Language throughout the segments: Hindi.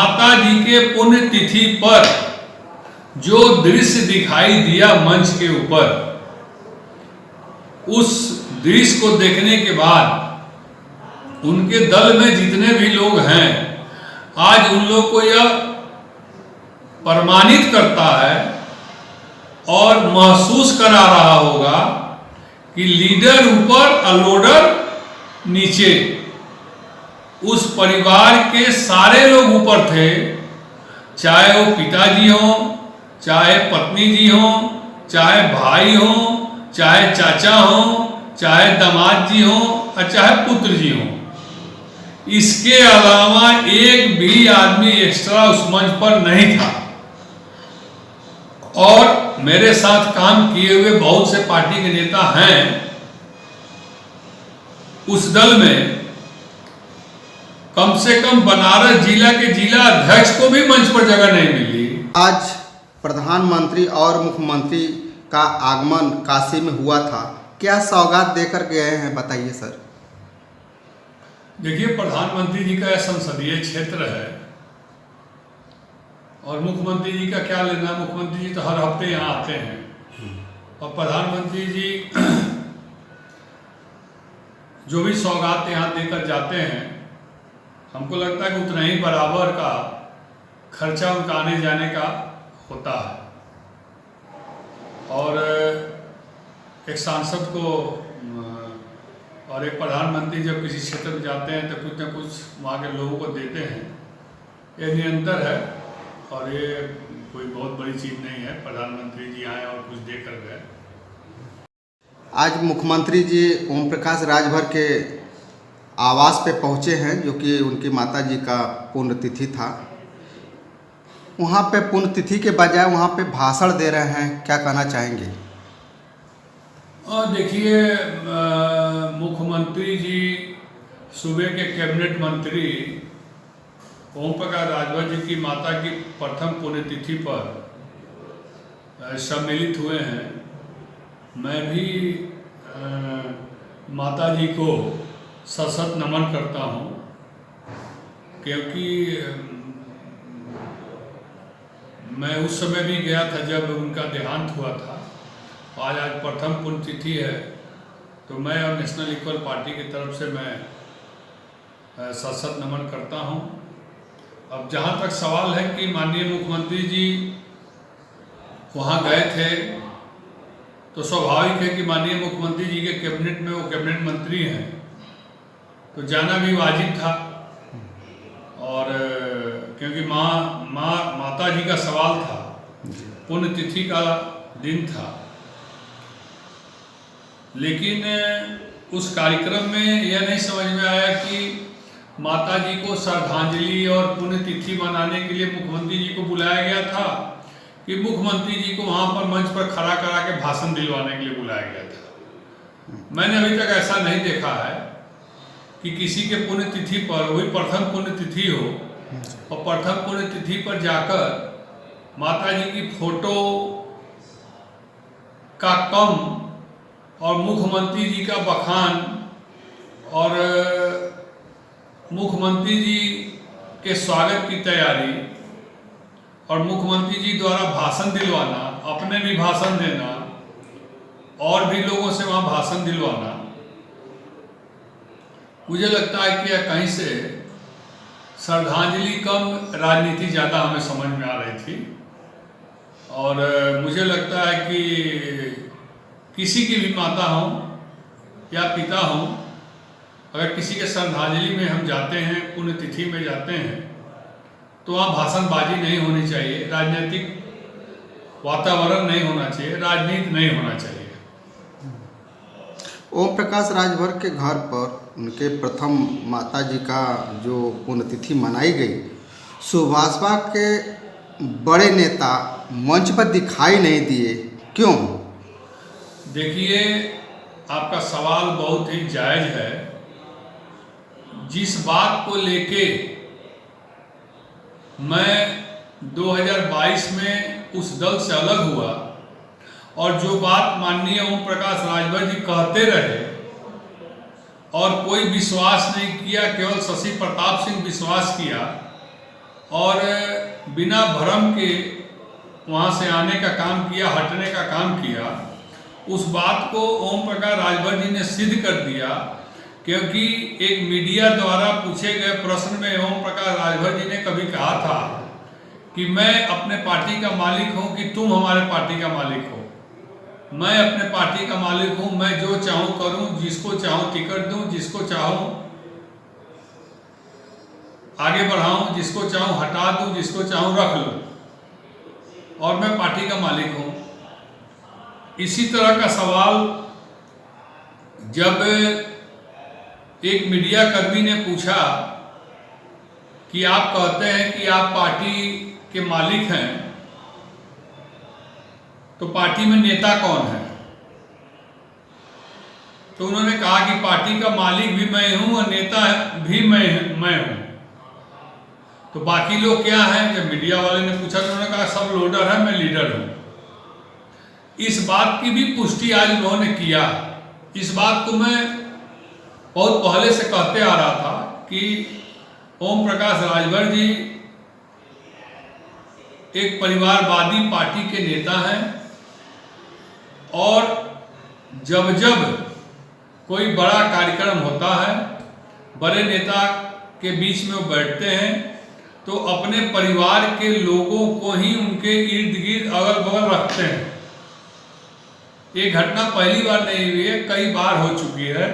माता जी के पुण्यतिथि पर जो दृश्य दिखाई दिया मंच के ऊपर, उस दृश्य को देखने के बाद उनके दल में जितने भी लोग हैं, आज उन लोग को यह प्रमाणित करता है और महसूस करा रहा होगा कि लीडर ऊपर और लोडर नीचे। उस परिवार के सारे लोग ऊपर थे, चाहे वो पिताजी हों, चाहे पत्नी जी हों, चाहे भाई हों, चाहे चाचा हों, चाहे दामाद जी हों और चाहे पुत्र जी हों। इसके अलावा एक भी आदमी एक्स्ट्रा उस मंच पर नहीं था। और मेरे साथ काम किए हुए बहुत से पार्टी के नेता हैं उस दल में। कम से कम बनारस जिला के जिला अध्यक्ष को भी मंच पर जगह नहीं मिली। आज प्रधानमंत्री और मुख्यमंत्री का आगमन काशी में हुआ था, क्या सौगात देकर गए हैं, बताइए सर। देखिए, प्रधानमंत्री जी का यह संसदीय क्षेत्र है और मुख्यमंत्री जी का क्या लेना। मुख्यमंत्री जी तो हर हफ्ते यहाँ आते हैं और प्रधानमंत्री जी जो भी सौगात यहाँ देकर जाते हैं, हमको लगता है कि उतना ही बराबर का खर्चा उनका आने जाने का होता है। और एक सांसद को और एक प्रधानमंत्री जब किसी क्षेत्र में जाते हैं तो कुछ न कुछ वहाँ के लोगों को देते हैं। ये निरंतर है और ये कोई बहुत बड़ी चीज़ नहीं है। प्रधानमंत्री जी आए और कुछ दे कर गए। आज मुख्यमंत्री जी ओम प्रकाश राजभर के आवास पे पहुँचे हैं, जो कि उनकी माता जी का पुण्यतिथि था। वहाँ पे पुण्यतिथि के बजाय वहाँ पे भाषण दे रहे हैं, क्या कहना चाहेंगे। देखिए, मुख्यमंत्री जी सूबे के कैबिनेट मंत्री ओम प्रकाश राजभर जी की माता की प्रथम पुण्यतिथि पर सम्मिलित हुए हैं। मैं भी माता जी को सशत नमन करता हूँ, क्योंकि मैं उस समय भी गया था जब उनका देहांत हुआ था। आज प्रथम पुण्यतिथि है, तो मैं और नेशनल इक्वल पार्टी की तरफ से मैं सशत नमन करता हूं। अब जहां तक सवाल है कि माननीय मुख्यमंत्री जी वहां गए थे, तो स्वाभाविक है कि माननीय मुख्यमंत्री जी के कैबिनेट में वो कैबिनेट मंत्री हैं, तो जाना भी वाजिब था। और क्योंकि माता जी का सवाल था, पुण्यतिथि का दिन था, लेकिन उस कार्यक्रम में यह नहीं समझ में आया कि माता जी को श्रद्धांजलि और पुण्यतिथि मनाने के लिए मुख्यमंत्री जी को बुलाया गया था कि मुख्यमंत्री जी को वहाँ पर मंच पर खड़ा करा के भाषण दिलवाने के लिए बुलाया गया था। मैंने अभी तक ऐसा नहीं देखा है कि किसी के पुण्यतिथि पर, वही प्रथम पुण्यतिथि हो, और प्रथम पुण्यतिथि पर जाकर माता जी की फोटो का कम और मुख्यमंत्री जी का बखान और मुख्यमंत्री जी के स्वागत की तैयारी और मुख्यमंत्री जी द्वारा भाषण दिलवाना, अपने भी भाषण देना और भी लोगों से वहाँ भाषण दिलवाना, मुझे लगता है कि यह कहीं से श्रद्धांजलि कम राजनीति ज़्यादा हमें समझ में आ रही थी। और मुझे लगता है कि किसी की भी माता हों या पिता हों, अगर किसी के श्रद्धांजलि में हम जाते हैं, पुण्यतिथि में जाते हैं, तो वहाँ भाषणबाजी नहीं होनी चाहिए, राजनीतिक वातावरण नहीं होना चाहिए, राजनीति नहीं होना चाहिए। ओम प्रकाश राजभर के घर पर उनके प्रथम माता जी का जो पुण्यतिथि मनाई गई, सुभाषपा के बड़े नेता मंच पर दिखाई नहीं दिए, क्यों? देखिए, आपका सवाल बहुत ही जायज़ है। जिस बात को लेके मैं 2022 में उस दल से अलग हुआ और जो बात माननीय ओम प्रकाश राजभर जी कहते रहे और कोई विश्वास नहीं किया, केवल शशि प्रताप सिंह विश्वास किया और बिना भरम के वहाँ से आने का काम किया, हटने का काम किया। उस बात को ओम प्रकाश राजभर जी ने सिद्ध कर दिया, क्योंकि एक मीडिया द्वारा पूछे गए प्रश्न में ओम प्रकाश राजभर जी ने कभी कहा था कि मैं अपने पार्टी का मालिक हूँ कि तुम हमारे पार्टी का मालिक हो। मैं अपने पार्टी का मालिक हूँ, मैं जो चाहूँ करूँ, जिसको चाहूँ टिकट दूँ, जिसको चाहूँ आगे बढ़ाऊँ, जिसको चाहूँ हटा दूँ, जिसको चाहूँ रख लूँ, और मैं पार्टी का मालिक हूँ। इसी तरह का सवाल जब एक मीडिया कर्मी ने पूछा कि आप कहते हैं कि आप पार्टी के मालिक हैं, तो पार्टी में नेता कौन है? तो उन्होंने कहा कि पार्टी का मालिक भी मैं हूं और नेता भी मैं हूं। तो बाकी लोग क्या हैं? जब मीडिया वाले ने पूछा तो उन्होंने कहा सब लोडर है, मैं लीडर हूं। इस बात की भी पुष्टि आज उन्होंने किया। इस बात को मैं बहुत पहले से कहते आ रहा था कि ओम प्रकाश राजभर जी एक परिवारवादी पार्टी के नेता हैं, और जब जब कोई बड़ा कार्यक्रम होता है, बड़े नेता के बीच में वो बैठते हैं, तो अपने परिवार के लोगों को ही उनके इर्द गिर्द अगल बगल रखते हैं। ये घटना पहली बार नहीं हुई है, कई बार हो चुकी है।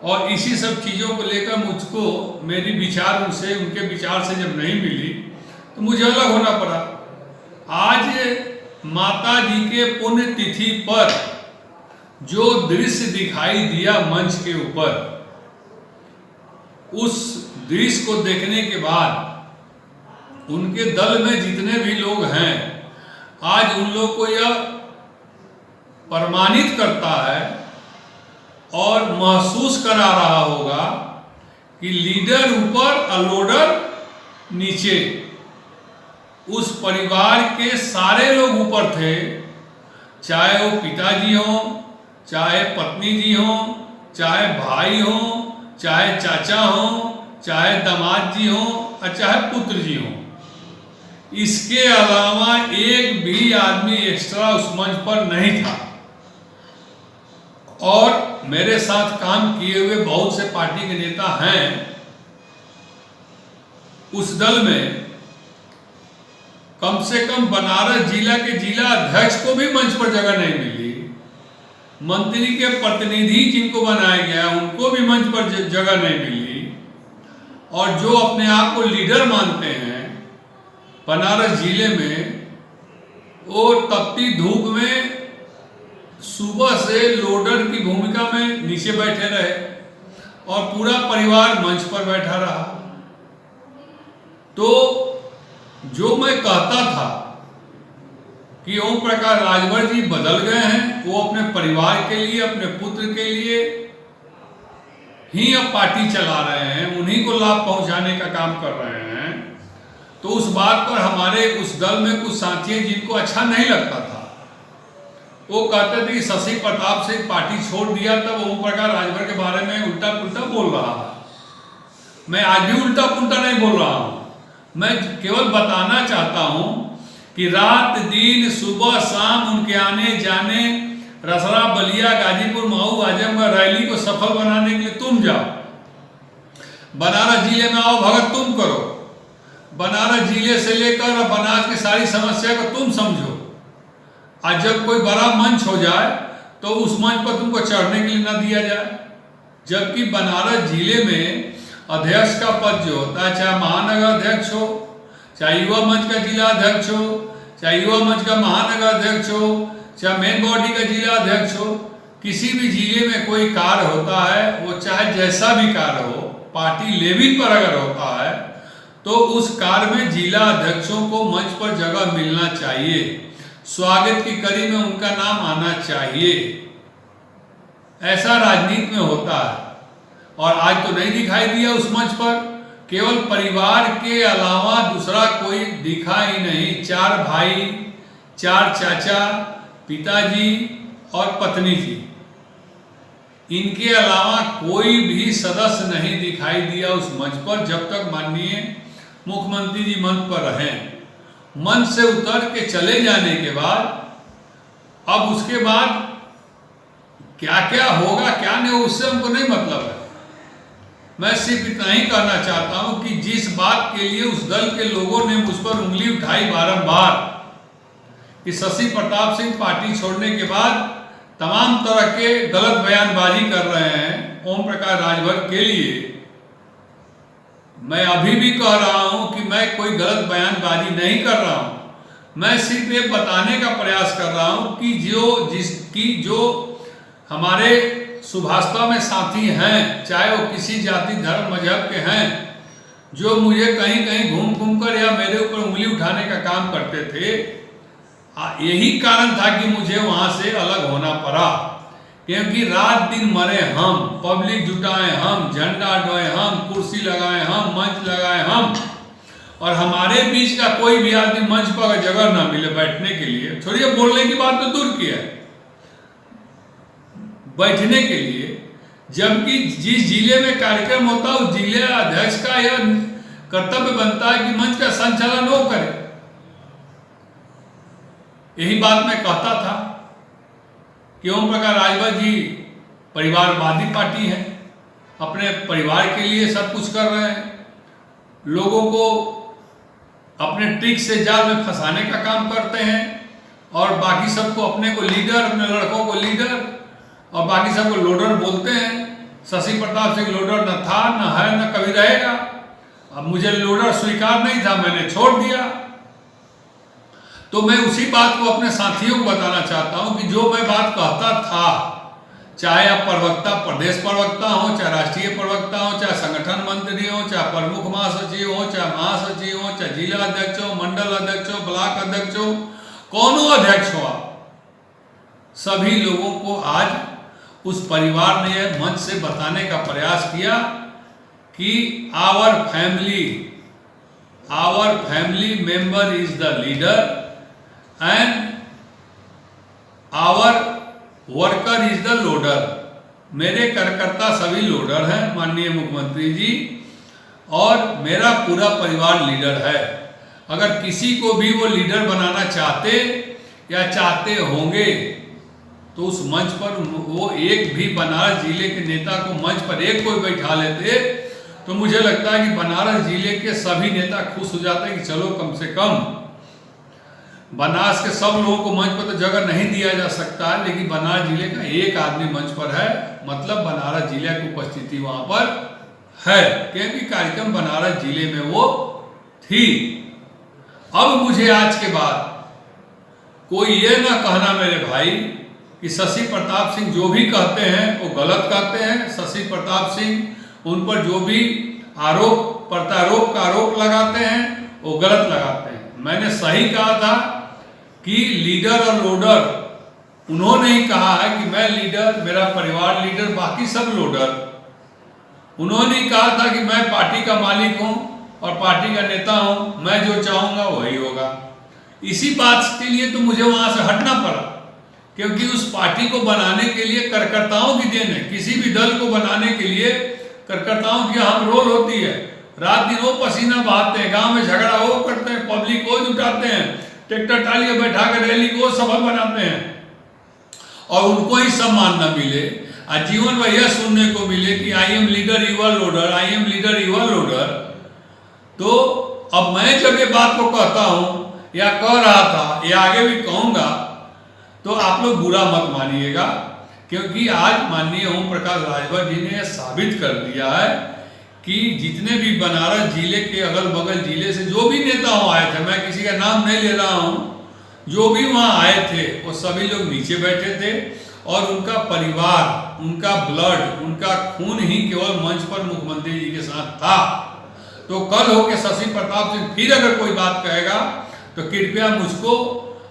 और इसी सब चीज़ों को लेकर मुझको मेरी विचार उनसे, उनके विचार से जब नहीं मिली तो मुझे अलग होना पड़ा। आज माता जी के पुण्य तिथि पर जो दृश्य दिखाई दिया मंच के ऊपर, उस दृश्य को देखने के बाद उनके दल में जितने भी लोग हैं, आज उन लोग को यह प्रमाणित करता है और महसूस करा रहा होगा कि लीडर ऊपर और लोडर नीचे। उस परिवार के सारे लोग ऊपर थे, चाहे वो पिताजी हों, चाहे पत्नी जी हों, चाहे भाई हों, चाहे चाचा हों, चाहे दामाद जी हों और चाहे पुत्र जी हों। इसके अलावा एक भी आदमी एक्स्ट्रा उस मंच पर नहीं था। और मेरे साथ काम किए हुए बहुत से पार्टी के नेता हैं उस दल में। कम से कम बनारस जिला के जिला अध्यक्ष को भी मंच पर जगह नहीं मिली। मंत्री के प्रतिनिधि जिनको बनाया गया उनको भी मंच पर जगह नहीं मिली। और जो अपने आप को लीडर मानते हैं बनारस जिले में, वो तपती धूप में सुबह से लोडर की भूमिका में नीचे बैठे रहे और पूरा परिवार मंच पर बैठा रहा। तो जो मैं कहता था कि ओम प्रकाश राजभर जी बदल गए हैं, वो अपने परिवार के लिए, अपने पुत्र के लिए ही अब पार्टी चला रहे हैं, उन्हीं को लाभ पहुंचाने का काम कर रहे हैं। तो उस बात पर हमारे उस दल में कुछ साथी जिनको अच्छा नहीं लगता था, वो कहते थे कि शशि प्रताप से पार्टी छोड़ दिया तब ओम प्रकाश राजभर के बारे में उल्टा पुल्टा बोल रहा है। मैं आज भी उल्टा पुल्टा नहीं बोल रहा हूँ, मैं केवल बताना चाहता हूँ कि रात दिन सुबह शाम उनके आने जाने, रसरा, बलिया, गाजीपुर, मऊ, आजमगढ़ रैली को सफल बनाने के लिए तुम जाओ। बनारस जिले में आओ, भगत तुम करो। बनारस जिले से लेकर बनारस की सारी समस्या को तुम समझो। आज जब कोई बड़ा मंच हो जाए तो उस मंच पर तुमको चढ़ने के लिए ना दिया जाए। जबकि बनारस जिले में अध्यक्ष का पद जो होता है, चाहे महानगर अध्यक्ष हो, चाहे युवा मंच का जिला अध्यक्ष हो, चाहे युवा मंच का महानगर अध्यक्ष हो, चाहे मेन बॉडी का जिला अध्यक्ष हो, किसी भी जिले में कोई कार्य होता है, वो चाहे जैसा भी कार्य हो, पार्टी लेवल पर अगर होता है तो उस कार्य में जिला अध्यक्षों को मंच पर जगह मिलना चाहिए, स्वागत की कड़ी में उनका नाम आना चाहिए। ऐसा राजनीति में होता है। और आज तो नहीं दिखाई दिया उस मंच पर। केवल परिवार के अलावा दूसरा कोई दिखा ही नहीं। 4 भाई, 4 चाचा, पिताजी और पत्नी जी, इनके अलावा कोई भी सदस्य नहीं दिखाई दिया उस मंच पर, जब तक माननीय मुख्यमंत्री जी मंच पर रहें। मंच से उतर के चले जाने के बाद अब उसके बाद क्या क्या होगा क्या नहीं हो उससे हमको नहीं मतलब है। मैं सिर्फ इतना ही कहना चाहता हूं कि जिस बात के लिए उस दल के लोगों ने मुझ पर उंगली उठाई बारंबार कि शशि प्रताप सिंह पार्टी छोड़ने के बाद तमाम तरह के गलत बयानबाजी कर रहे हैं ओम प्रकाश राजभर के लिए, मैं अभी भी कह रहा हूं कि मैं कोई गलत बयानबाजी नहीं कर रहा हूं। मैं सिर्फ ये बताने का प्रयास कर रहा हूं कि जो हमारे सुभाषता में साथी हैं, चाहे वो किसी जाति धर्म मजहब के हैं, जो मुझे कहीं कहीं घूम घूम कर या मेरे ऊपर उंगली उठाने का काम करते थे, यही कारण था कि मुझे वहां से अलग होना पड़ा। क्योंकि रात दिन मरे हम, पब्लिक जुटाए हम, झंडा डोए हम, कुर्सी लगाए हम, मंच लगाए हम, और हमारे बीच का कोई भी आदमी मंच पर जगह ना मिले बैठने के लिए, छोड़िए बोलने की बात तो दूर की है, बैठने के लिए, जबकि जिस जिले में कार्यक्रम होता है उस जिले अध्यक्ष का यह कर्तव्य बनता है कि मंच का संचालन वो करे। यही बात मैं कहता था कि ओम प्रकाश राजभर जी परिवारवादी पार्टी है, अपने परिवार के लिए सब कुछ कर रहे हैं, लोगों को अपने ट्रिक से जाल में फंसाने का काम करते हैं, और बाकी सबको अपने को लीडर, अपने लड़कों को लीडर और बाकी सबको लोडर बोलते हैं। शशि प्रताप सिंह लोडर न था, न है, न कभी रहेगा। अब मुझे लोडर स्वीकार नहीं था, मैंने छोड़ दिया। तो मैं उसी बात को अपने साथियों को बताना चाहता हूं कि जो मैं बात कहता था, चाहे आप प्रवक्ता, प्रदेश प्रवक्ता हो, चाहे राष्ट्रीय प्रवक्ता हो, चाहे संगठन मंत्री हो, चाहे प्रमुख महासचिव हो, चाहे महासचिव हो, चाहे जिला अध्यक्ष हो, मंडल अध्यक्ष हो, ब्लॉक अध्यक्ष हो, कौनों अध्यक्ष हो, सभी लोगों को आज उस परिवार ने मंच से बताने का प्रयास किया कि our family member is the leader and our worker is the loader. मेरे कार्यकर्ता सभी लोडर हैं माननीय मुख्यमंत्री जी, और मेरा पूरा परिवार लीडर है। अगर किसी को भी वो लीडर बनाना चाहते या चाहते होंगे तो उस मंच पर वो एक भी बनारस जिले के नेता को मंच पर एक कोई बैठा लेते तो मुझे लगता है कि बनारस जिले के सभी नेता खुश हो जाते कि चलो कम से कम बनारस के सब लोगों को मंच पर तो जगह नहीं दिया जा सकता है, लेकिन बनारस जिले का एक आदमी मंच पर है, मतलब बनारस जिले की उपस्थिति वहां पर है, क्योंकि कार्यक्रम बनारस जिले में वो थी। अब मुझे आज के बाद कोई ये ना कहना मेरे भाई कि शशि प्रताप सिंह जो भी कहते हैं वो गलत कहते हैं। शशि प्रताप सिंह उन पर जो भी आरोप प्रत्यारोप का आरोप लगाते हैं वो गलत लगाते हैं। मैंने सही कहा था कि लीडर और लोडर, उन्होंने ही कहा है कि मैं लीडर, मेरा परिवार लीडर, बाकी सब लोडर। उन्होंने ही कहा था कि मैं पार्टी का मालिक हूं और पार्टी का नेता हूं, मैं जो चाहूंगा वही होगा। इसी बात के लिए तो मुझे वहां से हटना पड़ा, क्योंकि उस पार्टी को बनाने के लिए कार्यकर्ताओं की देन है। किसी भी दल को बनाने के लिए कार्यकर्ताओं की अहम रोल होती है। रात दिन वो पसीना बहाते हैं, गांव में झगड़ा वो करते हैं, पब्लिक को जुटाते हैं, ट्रैक्टर टालियां बैठा कर रैली को सफल बनाते हैं, और उनको ही सम्मान न मिले, जीवन में यह सुनने को मिले कि I am leader you are loader, I am leader you are loader. तो अब मैं जब ये बात को कहता हूं या कह रहा था या आगे भी कहूंगा तो आप लोग बुरा मत मानिएगा, क्योंकि आज माननीय ओम प्रकाश राजभर जी ने यह साबित कर दिया है कि जितने भी बनारस जिले के अगल बगल जिले से जो भी नेता वहाँ आए थे, मैं किसी का नाम नहीं ले रहा हूँ, जो भी वहाँ आए थे वो सभी लोग नीचे बैठे थे, और उनका परिवार, उनका ब्लड, उनका खून ही केवल मंच पर मुख्यमंत्री जी के साथ था। तो कल हो के शशि प्रताप सिंह फिर अगर कोई बात कहेगा तो कृपया मुझको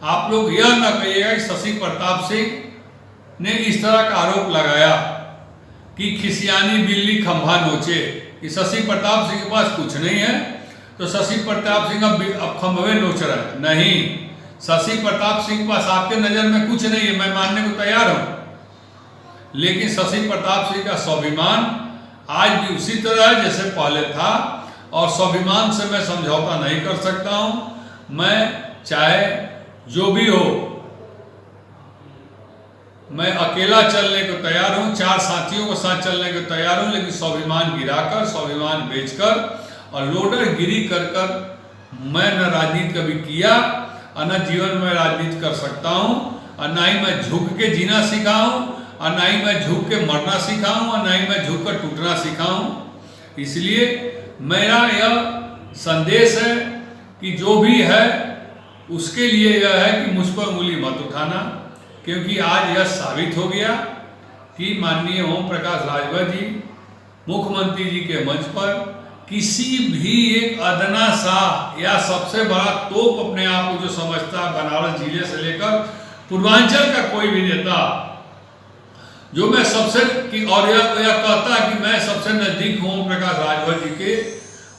आप लोग यह न कहिएगा कि शशि प्रताप सिंह ने इस तरह का आरोप लगाया कि खिसियानी बिल्ली खंभा नोचे, कि शशि प्रताप सिंह के पास कुछ नहीं है तो शशि प्रताप सिंह अब खंभे नोच रहा है। नहीं, शशि प्रताप सिंह के पास आपके नजर में कुछ नहीं है, मैं मानने को तैयार हूं, लेकिन शशि प्रताप सिंह का स्वाभिमान आज भी उसी तरह है जैसे पहले था। और स्वाभिमान से मैं समझौता नहीं कर सकता हूं। मैं चाहे जो भी हो, मैं अकेला चलने को तैयार हूं, 4 साथियों के साथ चलने को तैयार हूं, लेकिन स्वाभिमान गिराकर, स्वाभिमान बेचकर और लोडर गिरी कर कर मैं न राजनीति कभी किया और न जीवन में राजनीति कर सकता हूं, और ना ही मैं झुक के जीना सीखा हूं, और ना ही मैं झुक के मरना सीखा हूं, और ना ही मैं झुक कर टूटना सीखा हूं। इसलिए मेरा यह संदेश है कि जो भी है उसके लिए यह है कि मुझ पर उंगली मत उठाना, क्योंकि आज यह साबित हो गया कि माननीय ओम प्रकाश राजभर जी मुख्यमंत्री जी के मंच पर किसी भी एक अदना सा या सबसे बड़ा तोप अपने आप को जो समझता है, बनारस जिले से लेकर पूर्वांचल का कोई भी नेता जो मैं सबसे और यह कहता है कि मैं सबसे नजदीक हूँ ओम प्रकाश राजभर जी के।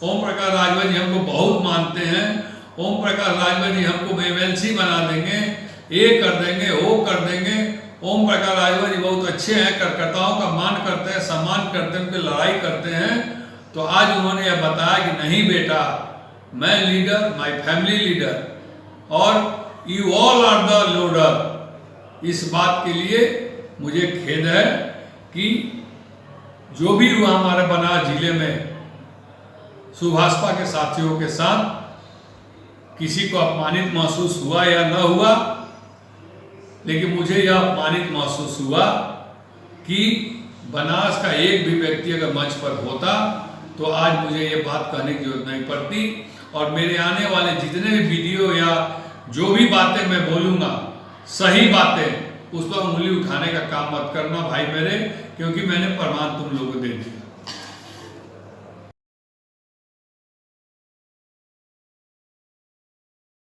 ओम प्रकाश राजभर जी हमको बहुत मानते हैं। ओम प्रकाश राजभर जी हमको MLC बना देंगे, ये कर देंगे, वो कर देंगे। ओम प्रकाश राजभर जी बहुत अच्छे हैं, कार्यकर्ताओं का मान करते हैं, सम्मान करते हैं, उनकी लड़ाई करते हैं। तो आज उन्होंने यह बताया कि नहीं बेटा, मैं लीडर, माय फैमिली लीडर, और you all are the loader. इस बात के लिए मुझे खेद है कि जो भी हुआ हमारे बनारस जिले में सुभाषपा के साथियों के साथ, किसी को अपमानित महसूस हुआ या न हुआ, लेकिन मुझे यह अपमानित महसूस हुआ कि बनारस का एक भी व्यक्ति अगर मंच पर होता तो आज मुझे ये बात कहने की जरूरत नहीं पड़ती। और मेरे आने वाले जितने भी वीडियो या जो भी बातें मैं बोलूँगा, सही बातें, उस पर उंगली उठाने का काम मत करना भाई मेरे, क्योंकि मैंने प्रमाण तुम लोगों को दे दिया।